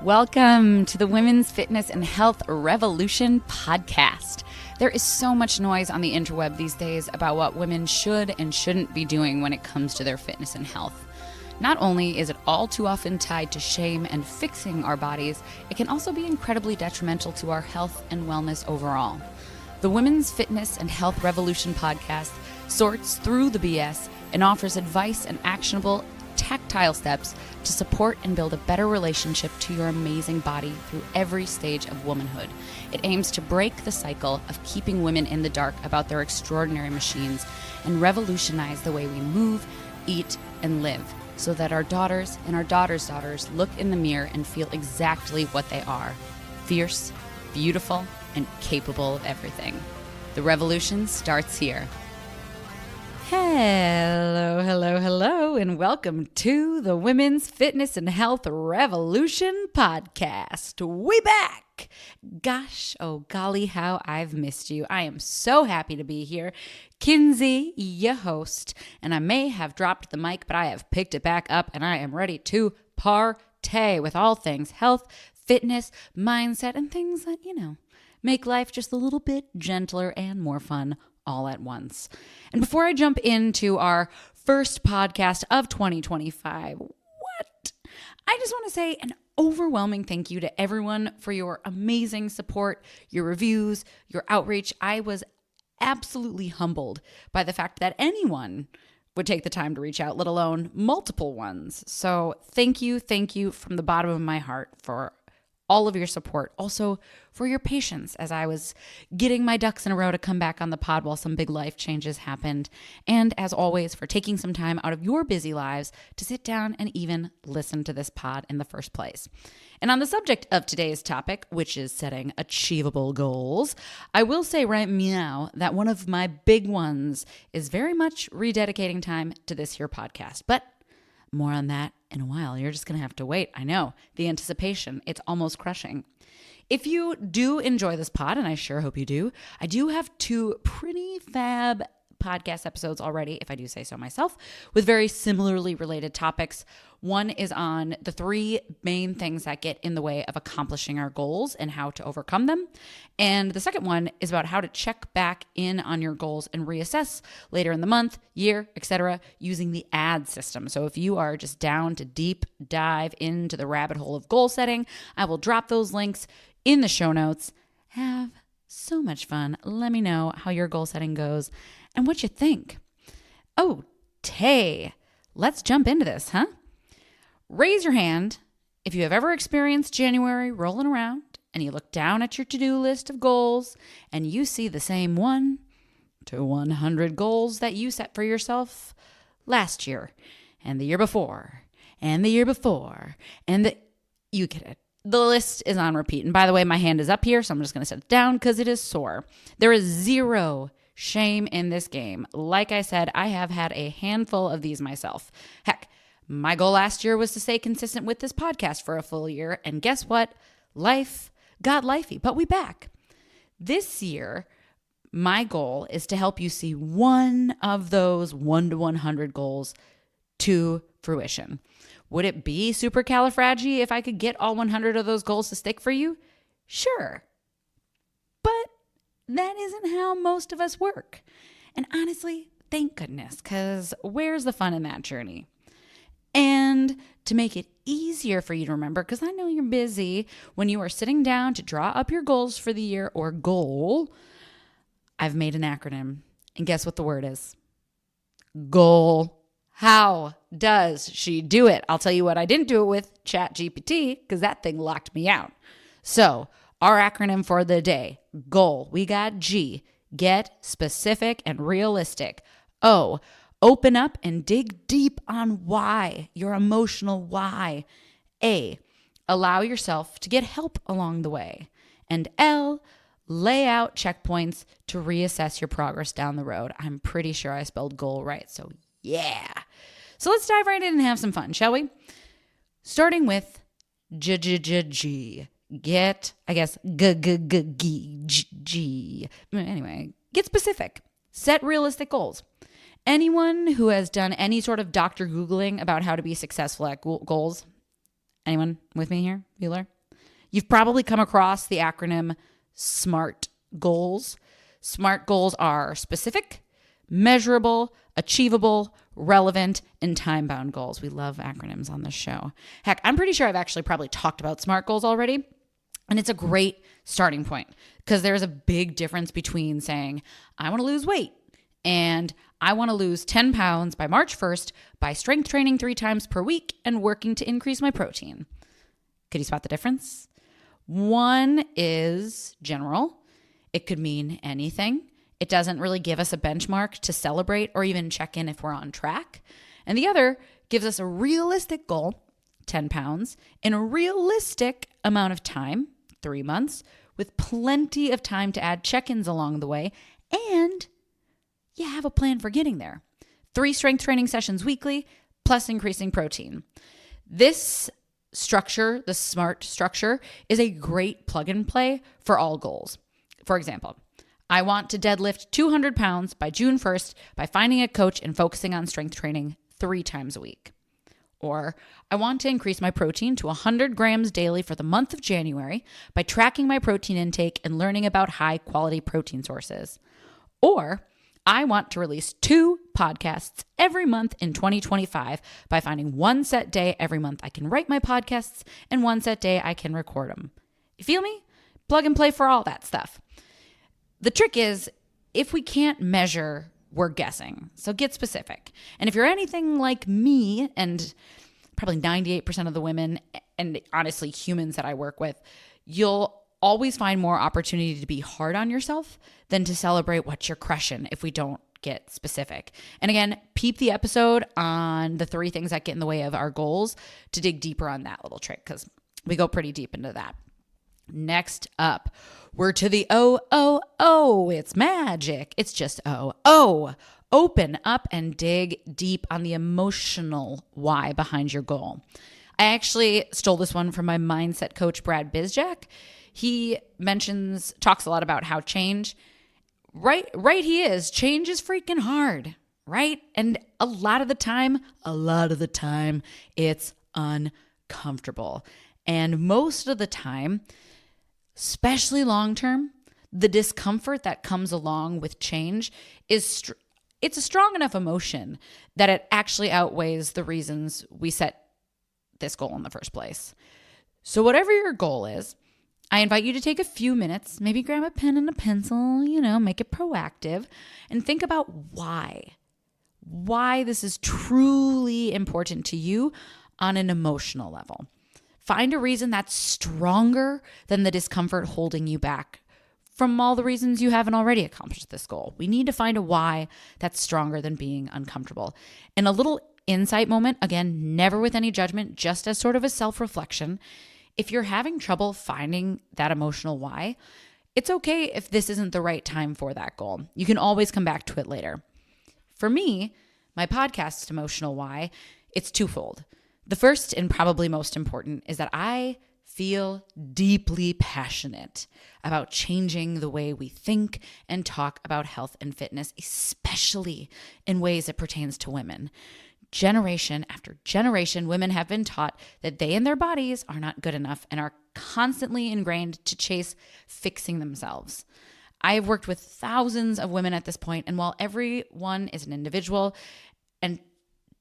Welcome to the Women's Fitness and Health Revolution podcast. There is so much noise on the interweb these days about what women should and shouldn't be doing when it comes to their fitness and health. Not only is it all too often tied to shame and fixing our bodies, it can also be incredibly detrimental to our health and wellness overall. The Women's Fitness and Health Revolution podcast sorts through the BS and offers advice and actionable tactile steps to support and build a better relationship to your amazing body through every stage of womanhood. It aims to break the cycle of keeping women in the dark about their extraordinary machines and revolutionize the way we move, eat, and live so that our daughters and our daughters' daughters look in the mirror and feel exactly what they are: fierce, beautiful, and capable of everything. The revolution starts here. Hello, and welcome to the Women's Fitness and Health Revolution podcast. We back! Gosh, oh golly, how I've missed you. I am so happy to be here. Kinsey, your host, and I may have dropped the mic, but I have picked it back up, and I am ready to partay with all things health, fitness, mindset, and things that, make life just a little bit gentler and more fun all at once. And before I jump into our first podcast of 2025, I just want to say an overwhelming thank you to everyone for your amazing support, your reviews, your outreach. I was absolutely humbled by the fact that anyone would take the time to reach out, let alone multiple ones. So thank you from the bottom of my heart for all of your support. Also for your patience as I was getting my ducks in a row to come back on the pod while some big life changes happened. And as always, for taking some time out of your busy lives to sit down and even listen to this pod in the first place. And on the subject of today's topic, which is setting achievable goals, I will say right meow that one of my big ones is very much rededicating time to this here podcast. But more on that in a while. You're just going to have to wait. I know. The anticipation, it's almost crushing. If you do enjoy this pod, and I sure hope you do, I do have two pretty fab podcast episodes already, if I do say so myself, with very similarly related topics. One is on the three main things that get in the way of accomplishing our goals and how to overcome them. And the second one is about how to check back in on your goals and reassess later in the month, year, etc., using the ADD system. So if you are just down to deep dive into the rabbit hole of goal setting, I will drop those links in the show notes. Have so much fun. Let me know how your goal setting goes and what you think. Oh, Tay, let's jump into this, huh? Raise your hand if you have ever experienced January rolling around and you look down at your to-do list of goals and you see the same 1 to 100 goals that you set for yourself last year and the year before and the year before you get it. The list is on repeat. And by the way, my hand is up here, so I'm just going to set it down because it is sore. There is zero shame in this game. Like I said, I have had a handful of these myself. Heck, my goal last year was to stay consistent with this podcast for a full year. And guess what? Life got lifey, but we back. This year, my goal is to help you see one of those 1 to 100 goals to fruition. Would it be supercalifragi if I could get all 100 of those goals to stick for you? Sure. But that isn't how most of us work. And honestly, thank goodness, because where's the fun in that journey? And to make it easier for you to remember, because I know you're busy, when you are sitting down to draw up your goals for the year or goal, I've made an acronym. And guess what the word is? Goal. How does she do it? I'll tell you what I didn't do it with, ChatGPT, because that thing locked me out. So our acronym for the day, goal. We got G, get specific and realistic. O, open up and dig deep on why, your emotional why. A, allow yourself to get help along the way. And L, lay out checkpoints to reassess your progress down the road. I'm pretty sure I spelled goal right, so yeah. So let's dive right in and have some fun, shall we? Starting with G. Get, I guess, G. Anyway, get specific. Set realistic goals. Anyone who has done any sort of Dr. Googling about how to be successful at goals? Anyone with me here, Bueller? You've probably come across the acronym SMART goals. SMART goals are specific, measurable, achievable, relevant, and time-bound goals. We love acronyms on this show. Heck, I'm pretty sure I've actually probably talked about SMART goals already. And it's a great starting point because there's a big difference between saying, I want to lose weight and I want to lose 10 pounds by March 1st by strength training 3 times per week and working to increase my protein. Could you spot the difference? One is general. It could mean anything. It doesn't really give us a benchmark to celebrate or even check in if we're on track. And the other gives us a realistic goal, 10 pounds, in a realistic amount of time, 3 months, with plenty of time to add check-ins along the way, and you have a plan for getting there. 3 strength training sessions weekly, plus increasing protein. This structure, the SMART structure, is a great plug and play for all goals. For example, I want to deadlift 200 pounds by June 1st by finding a coach and focusing on strength training 3 times a week. Or I want to increase my protein to 100 grams daily for the month of January by tracking my protein intake and learning about high quality protein sources. Or I want to release 2 podcasts every month in 2025 by finding 1 set day every month I can write my podcasts and 1 set day I can record them. You feel me? Plug and play for all that stuff. The trick is, if we can't measure, we're guessing. So get specific. And if you're anything like me and probably 98% of the women and honestly humans that I work with, you'll always find more opportunity to be hard on yourself than to celebrate what you're crushing if we don't get specific. And again, peep the episode on the 3 things that get in the way of our goals to dig deeper on that little trick because we go pretty deep into that. Next up, we're to the O. It's magic. It's just O. Open up and dig deep on the emotional why behind your goal. I actually stole this one from my mindset coach, Brad Bizjack. He talks a lot about how change, right he is, change is freaking hard, right? And a lot of the time, it's uncomfortable. And most of the time, especially long-term, the discomfort that comes along with change it's a strong enough emotion that it actually outweighs the reasons we set this goal in the first place. So whatever your goal is, I invite you to take a few minutes, maybe grab a pen and a pencil, make it proactive, and think about why this is truly important to you on an emotional level. Find a reason that's stronger than the discomfort holding you back from all the reasons you haven't already accomplished this goal. We need to find a why that's stronger than being uncomfortable. And a little insight moment, again, never with any judgment, just as sort of a self-reflection. If you're having trouble finding that emotional why, it's okay if this isn't the right time for that goal. You can always come back to it later. For me, my podcast's emotional why, it's twofold. The first and probably most important is that I feel deeply passionate about changing the way we think and talk about health and fitness, especially in ways that pertains to women. Generation after generation, women have been taught that they and their bodies are not good enough and are constantly ingrained to chase fixing themselves. I have worked with thousands of women at this point, and while everyone is an individual, and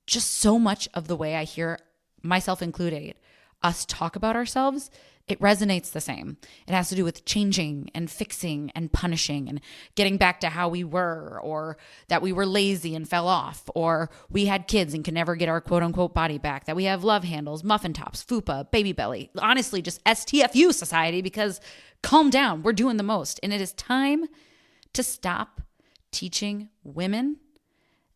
just so much of the way I hear myself included, us talk about ourselves, it resonates the same. It has to do with changing and fixing and punishing and getting back to how we were, or that we were lazy and fell off, or we had kids and could never get our quote unquote body back, that we have love handles, muffin tops, fupa, baby belly, honestly, just STFU society, because calm down, we're doing the most. And it is time to stop teaching women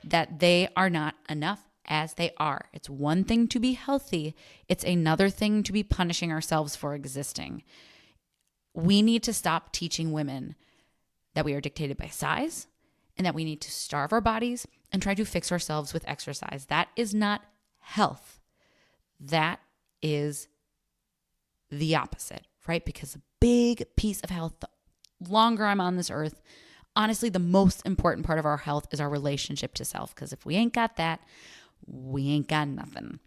that they are not enough as they are. It's one thing to be healthy. It's another thing to be punishing ourselves for existing. We need to stop teaching women that we are dictated by size and that we need to starve our bodies and try to fix ourselves with exercise. That is not health. That is the opposite, right? Because a big piece of health, the longer I'm on this earth, honestly, the most important part of our health is our relationship to self. Because if we ain't got that, we ain't got nothing.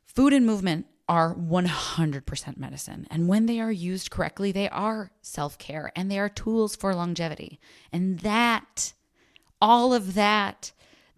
Food and movement are 100% medicine. And when they are used correctly, they are self-care and they are tools for longevity. And all of that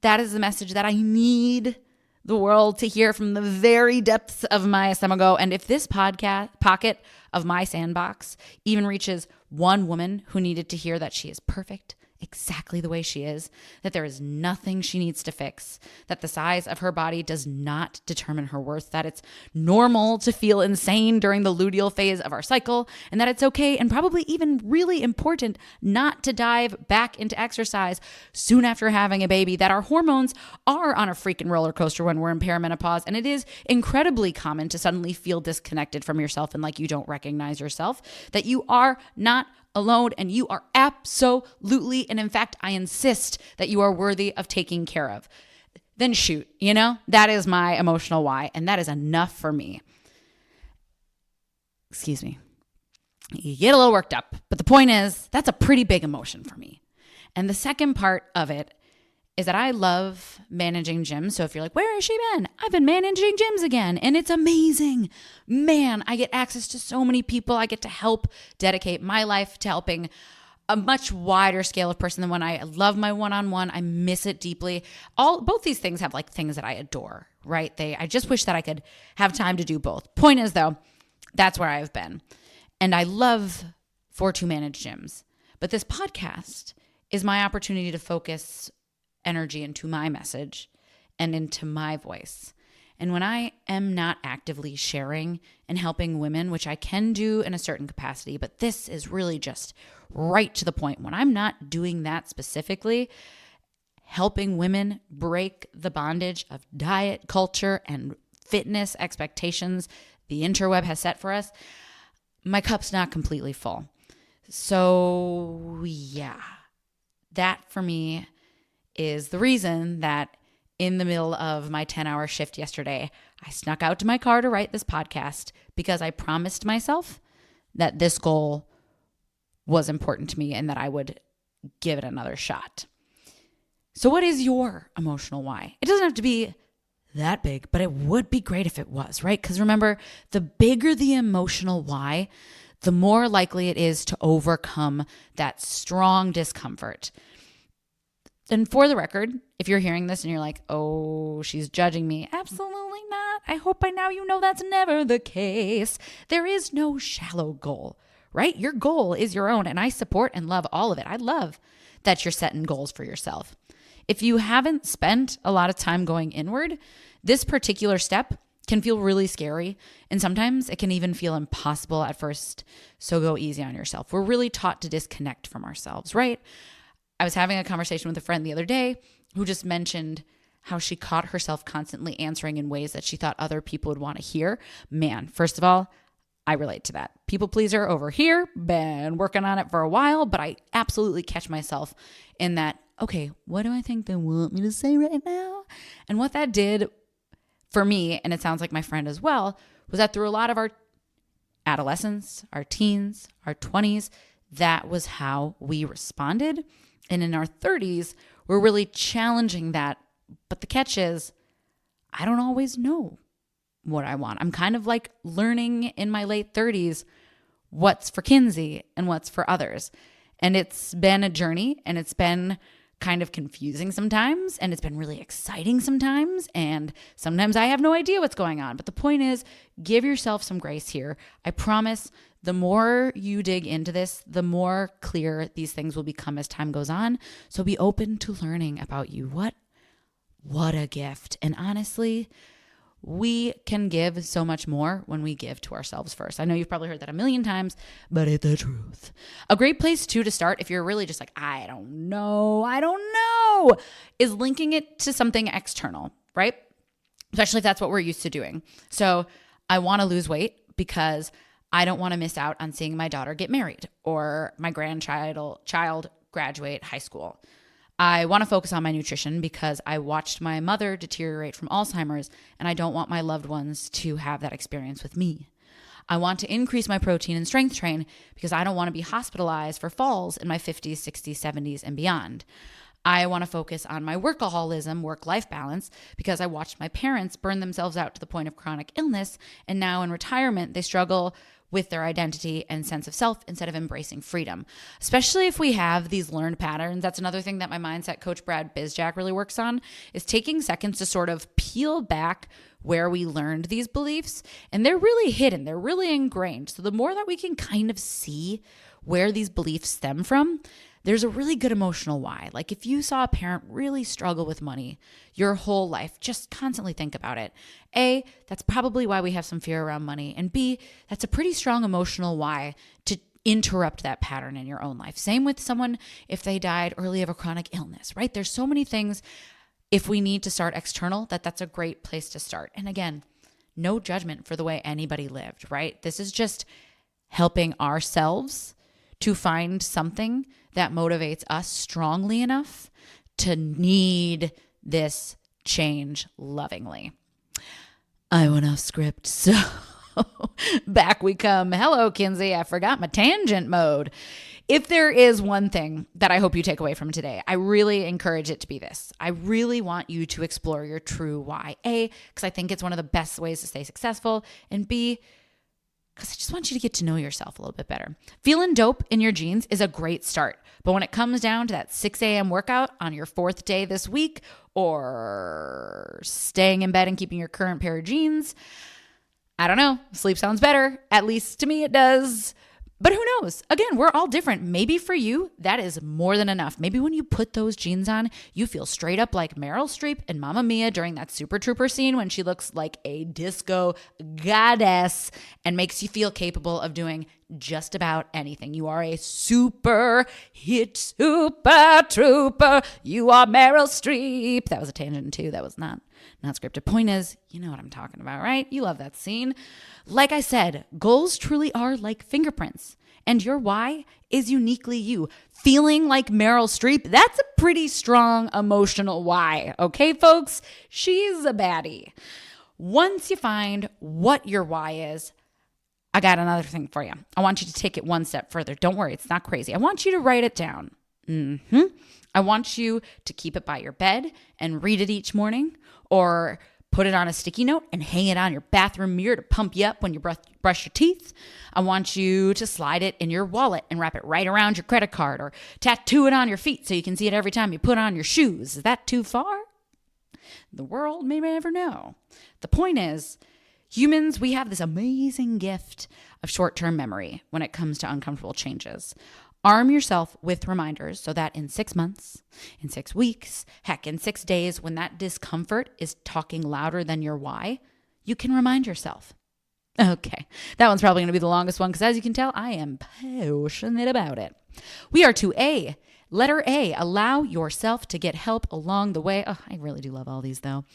is the message that I need the world to hear from the very depths of my stomach. And if this pocket of my sandbox even reaches one woman who needed to hear that she is perfect exactly the way she is, that there is nothing she needs to fix, that the size of her body does not determine her worth, that it's normal to feel insane during the luteal phase of our cycle, and that it's okay and probably even really important not to dive back into exercise soon after having a baby, that our hormones are on a freaking roller coaster when we're in perimenopause, and it is incredibly common to suddenly feel disconnected from yourself and like you don't recognize yourself, that you are not alone and you are absolutely, and in fact, I insist that you are worthy of taking care of. Then shoot, that is my emotional why, and that is enough for me. Excuse me. You get a little worked up, but the point is, that's a pretty big emotion for me. And the second part of it is that I love managing gyms. So if you're like, where has she been? I've been managing gyms again, and it's amazing. Man, I get access to so many people. I get to help dedicate my life to helping a much wider scale of person than when I love my one-on-one. I miss it deeply. Both these things have like things that I adore, right? I just wish that I could have time to do both. Point is though, that's where I've been. And I love to manage gyms. But this podcast is my opportunity to focus energy into my message and into my voice. And when I am not actively sharing and helping women, which I can do in a certain capacity, but this is really just right to the point. When I'm not doing that specifically, helping women break the bondage of diet culture and fitness expectations the interweb has set for us, my cup's not completely full. So yeah, that for me is the reason that in the middle of my 10-hour shift yesterday, I snuck out to my car to write this podcast because I promised myself that this goal was important to me and that I would give it another shot. So what is your emotional why? It doesn't have to be that big, but it would be great if it was, right? Because remember, the bigger the emotional why, the more likely it is to overcome that strong discomfort. And for the record, if you're hearing this and you're like, oh, she's judging me, absolutely not. I hope by now you know that's never the case. There is no shallow goal, right? Your goal is your own, and I support and love all of it. I love that you're setting goals for yourself. If you haven't spent a lot of time going inward, this particular step can feel really scary, and sometimes it can even feel impossible at first, so go easy on yourself. We're really taught to disconnect from ourselves, right? I was having a conversation with a friend the other day who just mentioned how she caught herself constantly answering in ways that she thought other people would want to hear. Man, first of all, I relate to that. People pleaser over here, been working on it for a while, but I absolutely catch myself in that, okay, what do I think they want me to say right now? And what that did for me, and it sounds like my friend as well, was that through a lot of our adolescence, our teens, our 20s, that was how we responded. And in our 30s, we're really challenging that. But the catch is, I don't always know what I want. I'm kind of like learning in my late 30s what's for Kinsey and what's for others. And it's been a journey, and it's been kind of confusing sometimes, and it's been really exciting sometimes, and sometimes I have no idea what's going on. But the point is, give yourself some grace here. I promise the more you dig into this, the more clear these things will become as time goes on. So be open to learning about you. What a gift. And honestly, we can give so much more when we give to ourselves first. I know you've probably heard that a million times, but it's the truth. A great place too to start, if you're really just like, I don't know, is linking it to something external, right? Especially if that's what we're used to doing. So I want to lose weight because I don't want to miss out on seeing my daughter get married or my child graduate high school. I want to focus on my nutrition because I watched my mother deteriorate from Alzheimer's, and I don't want my loved ones to have that experience with me. I want to increase my protein and strength train because I don't want to be hospitalized for falls in my 50s, 60s, 70s, and beyond. I want to focus on my workaholism, work-life balance, because I watched my parents burn themselves out to the point of chronic illness. And now in retirement, they struggle with their identity and sense of self instead of embracing freedom, especially if we have these learned patterns. That's another thing that my mindset coach, Brad Bizjack, really works on, is taking seconds to sort of peel back where we learned these beliefs. And they're really hidden. They're really ingrained. So the more that we can kind of see where these beliefs stem from, there's a really good emotional why. Like if you saw a parent really struggle with money your whole life, just constantly think about it. A, that's probably why we have some fear around money. And B, that's a pretty strong emotional why to interrupt that pattern in your own life. Same with someone if they died early of a chronic illness, right? There's so many things. If we need to start external, that's a great place to start. And again, no judgment for the way anybody lived, right? This is just helping ourselves to find something that motivates us strongly enough to need this change lovingly. I went off script, so back we come. Hello, Kinsey. I forgot my tangent mode. If there is one thing that I hope you take away from today, I really encourage it to be this. I really want you to explore your true why. A, because I think it's one of the best ways to stay successful, and B, because I just want you to get to know yourself a little bit better. Feeling dope in your jeans is a great start. But when it comes down to that 6 a.m. workout on your 4th day this week, or staying in bed and keeping your current pair of jeans, I don't know. Sleep sounds better. At least to me it does. But who knows? Again, we're all different. Maybe for you, that is more than enough. Maybe when you put those jeans on, you feel straight up like Meryl Streep in Mamma Mia during that Super Trooper scene when she looks like a disco goddess and makes you feel capable of doing just about anything. You are a super hit super trooper. You are Meryl Streep. That was a tangent too. That was not scripted. Point is, you know what I'm talking about, right? You love that scene. Like I said, goals truly are like fingerprints, and your why is uniquely you. Feeling like Meryl Streep, that's a pretty strong emotional why. Okay, folks? She's a baddie. Once you find what your why is, I got another thing for you. I want you to take it one step further. Don't worry, it's not crazy. I want you to write it down. I want you to keep it by your bed and read it each morning, or put it on a sticky note and hang it on your bathroom mirror to pump you up when you brush your teeth. I want you to slide it in your wallet and wrap it right around your credit card, or tattoo it on your feet so you can see it every time you put on your shoes. Is that too far? The world may never know. The point is, humans, we have this amazing gift of short-term memory when it comes to uncomfortable changes. Arm yourself with reminders so that in 6 months, in 6 weeks, heck, in 6 days, when that discomfort is talking louder than your why, you can remind yourself. Okay, that one's probably going to be the longest one because as you can tell, I am passionate about it. We are to A. Letter A, allow yourself to get help along the way. Oh, I really do love all these though.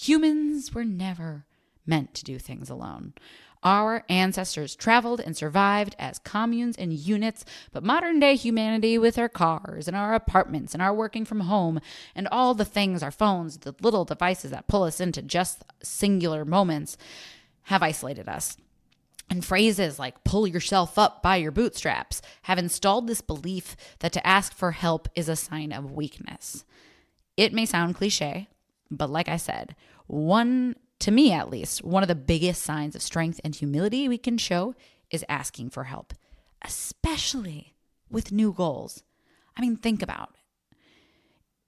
Humans were never meant to do things alone. Our ancestors traveled and survived as communes and units, but modern day humanity with our cars and our apartments and our working from home and all the things, our phones, the little devices that pull us into just singular moments, have isolated us. And phrases like pull yourself up by your bootstraps have installed this belief that to ask for help is a sign of weakness. It may sound cliche, but like I said, to me at least, one of the biggest signs of strength and humility we can show is asking for help, especially with new goals. I mean, think about it.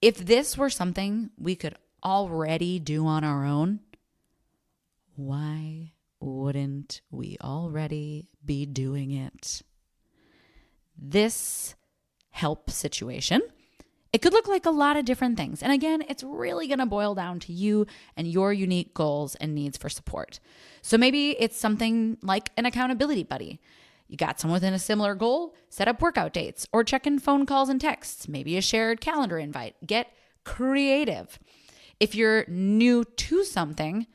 If this were something we could already do on our own, why wouldn't we already be doing it? This help situation, it could look like a lot of different things. And again, it's really going to boil down to you and your unique goals and needs for support. So maybe it's something like an accountability buddy. You got someone within a similar goal, set up workout dates or check in phone calls and texts, maybe a shared calendar invite. Get creative. If you're new to something,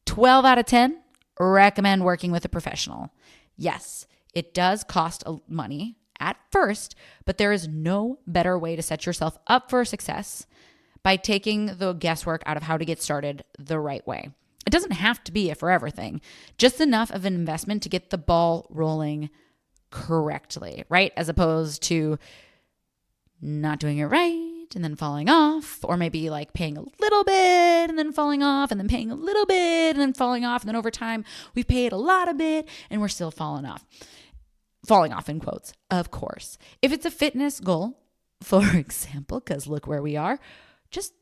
12 out of 10 recommend working with a professional. Yes, it does cost money at first, but there is no better way to set yourself up for success by taking the guesswork out of how to get started the right way. It doesn't have to be a forever thing, just enough of an investment to get the ball rolling correctly, right? As opposed to not doing it right and then falling off, or maybe like paying a little bit and then falling off and then paying a little bit and then falling off. And then over time, we've paid a lot of bit and we're still falling off in quotes, of course. If it's a fitness goal, for example, because look where we are, just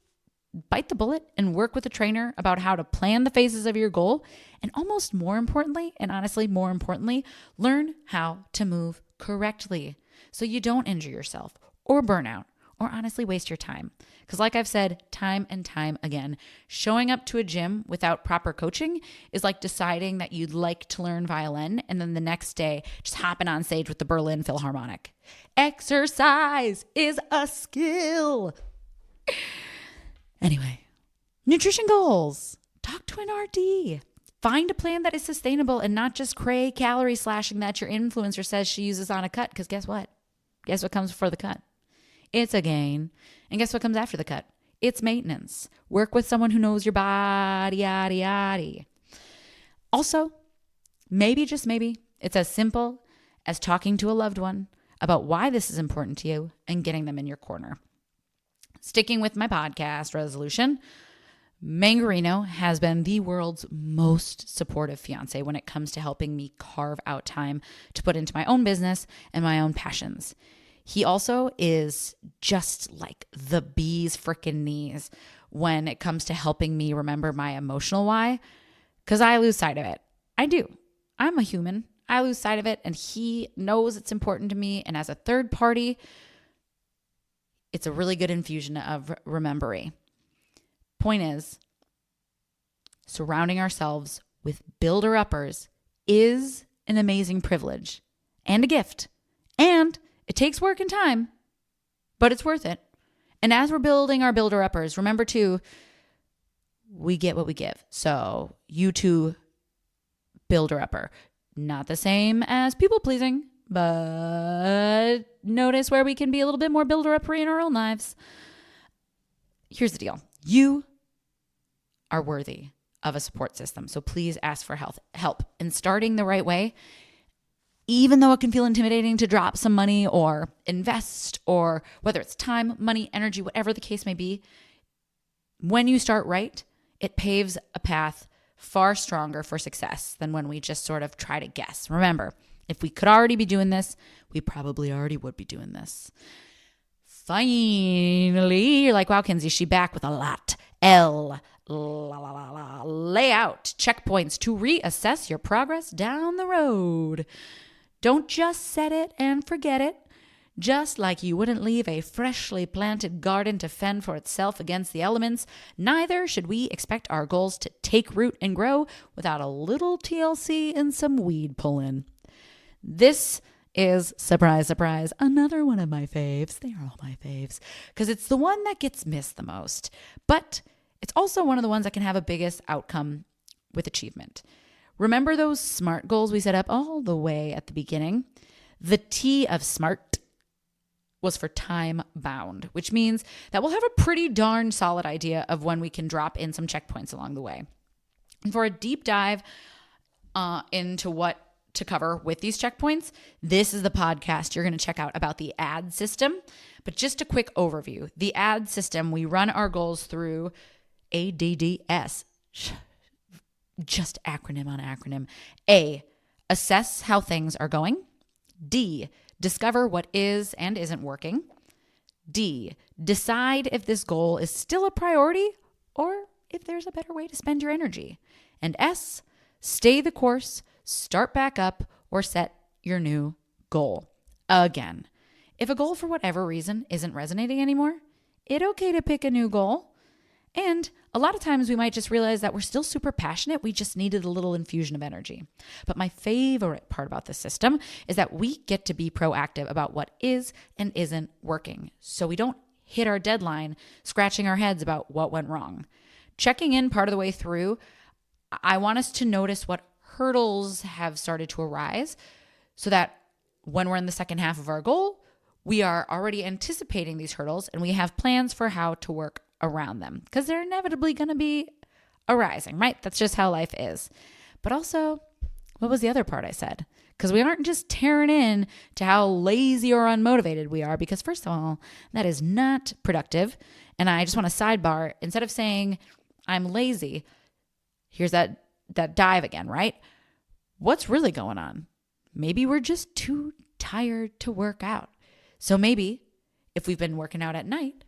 bite the bullet and work with a trainer about how to plan the phases of your goal. And almost more importantly, and honestly, more importantly, learn how to move correctly so you don't injure yourself or burn out or honestly waste your time. Because like I've said time and time again, showing up to a gym without proper coaching is like deciding that you'd like to learn violin and then the next day just hopping on stage with the Berlin Philharmonic. Exercise is a skill. Anyway, nutrition goals. Talk to an RD. Find a plan that is sustainable and not just cray calorie slashing that your influencer says she uses on a cut. Because guess what? Guess what comes before the cut? It's a gain. And guess what comes after the cut? It's maintenance. Work with someone who knows your body, yada, yada. Also, maybe, just maybe, it's as simple as talking to a loved one about why this is important to you and getting them in your corner. Sticking with my podcast resolution, Mangarino has been the world's most supportive fiance when it comes to helping me carve out time to put into my own business and my own passions. He also is just like the bee's freaking knees when it comes to helping me remember my emotional why, because I lose sight of it. I do. I'm a human. I lose sight of it, and he knows it's important to me. And as a third party, it's a really good infusion of remembering. Point is, surrounding ourselves with builder-uppers is an amazing privilege and a gift. And it takes work and time, but it's worth it. And as we're building our builder-uppers, remember too, we get what we give. So you too, builder-upper. Not the same as people-pleasing, but notice where we can be a little bit more builder-uppery in our own lives. Here's the deal. You are worthy of a support system. So please ask for help. And starting the right way, even though it can feel intimidating to drop some money or invest, or whether it's time, money, energy, whatever the case may be, when you start right, it paves a path far stronger for success than when we just sort of try to guess. Remember, if we could already be doing this, we probably already would be doing this. Finally, you're like, wow, Kenzie, she back with a lot. Lay out checkpoints to reassess your progress down the road. Don't just set it and forget it. Just like you wouldn't leave a freshly planted garden to fend for itself against the elements, neither should we expect our goals to take root and grow without a little TLC and some weed pulling. This is, surprise, surprise, another one of my faves. They are all my faves because it's the one that gets missed the most. But it's also one of the ones that can have a biggest outcome with achievement. Remember those SMART goals we set up all the way at the beginning? The T of SMART was for time bound, which means that we'll have a pretty darn solid idea of when we can drop in some checkpoints along the way. And for a deep dive into what to cover with these checkpoints, this is the podcast you're going to check out about the ADD system. But just a quick overview. The ADD system, we run our goals through ADDS. Just acronym on acronym. A, assess how things are going. D, discover what is and isn't working. D, decide if this goal is still a priority or if there's a better way to spend your energy. And S, stay the course, start back up, or set your new goal. Again, if a goal for whatever reason isn't resonating anymore, it's okay to pick a new goal. And a lot of times we might just realize that we're still super passionate. We just needed a little infusion of energy. But my favorite part about this system is that we get to be proactive about what is and isn't working. So we don't hit our deadline scratching our heads about what went wrong. Checking in part of the way through, I want us to notice what hurdles have started to arise so that when we're in the second half of our goal, we are already anticipating these hurdles and we have plans for how to work around them because they're inevitably going to be arising, right? That's just how life is. But also, What was the other part I said? Because we aren't just tearing in to how lazy or unmotivated we are, because first of all, that is not productive. And I just want to sidebar, instead of saying I'm lazy, here's that dive again, right? What's really going on? Maybe we're just too tired to work out. So maybe if we've been working out at night,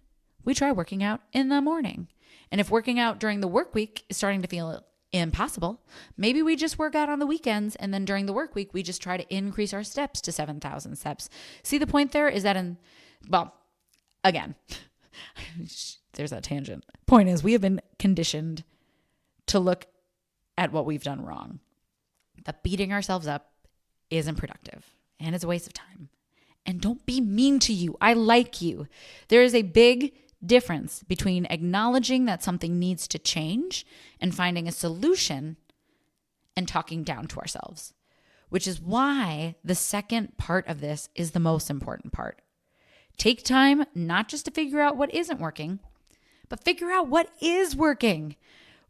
we try working out in the morning. And if working out during the work week is starting to feel impossible, maybe we just work out on the weekends, and then during the work week, we just try to increase our steps to 7,000 steps. See, the point there is that again, there's that tangent. Point is, we have been conditioned to look at what we've done wrong. That beating ourselves up isn't productive, and it's a waste of time. And don't be mean to you. I like you. There is a big difference between acknowledging that something needs to change and finding a solution and talking down to ourselves, which is why the second part of this is the most important part. Take time not just to figure out what isn't working, but figure out what is working.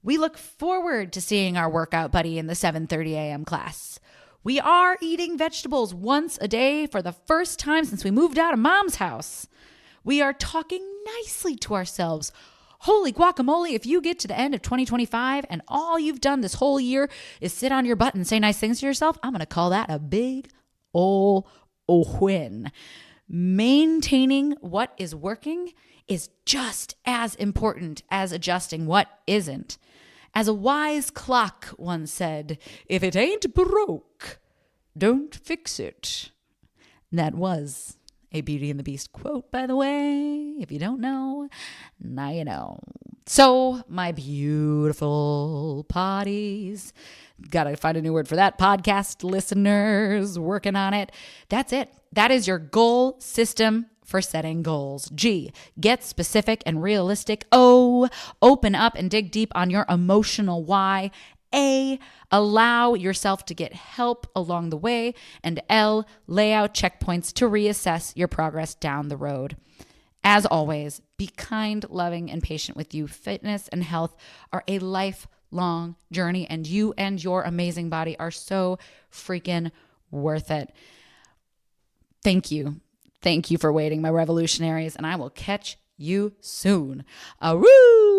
We look forward to seeing our workout buddy in the 7:30 a.m. class. We are eating vegetables once a day for the first time since we moved out of mom's house. We are talking nicely to ourselves. Holy guacamole, if you get to the end of 2025 and all you've done this whole year is sit on your butt and say nice things to yourself, I'm going to call that a big ol' win. Maintaining what is working is just as important as adjusting what isn't. As a wise clock once said, if it ain't broke, don't fix it. That was a Beauty and the Beast quote, by the way. If you don't know, now you know. So, my beautiful potties, gotta find a new word for that, podcast listeners, working on it. That's it. That is your goal system for setting goals. G, get specific and realistic. O, open up and dig deep on your emotional why. A, allow yourself to get help along the way. And L, lay out checkpoints to reassess your progress down the road. As always, be kind, loving, and patient with you. Fitness and health are a lifelong journey, and you and your amazing body are so freaking worth it. Thank you. Thank you for waiting, my revolutionaries, and I will catch you soon. Aroo!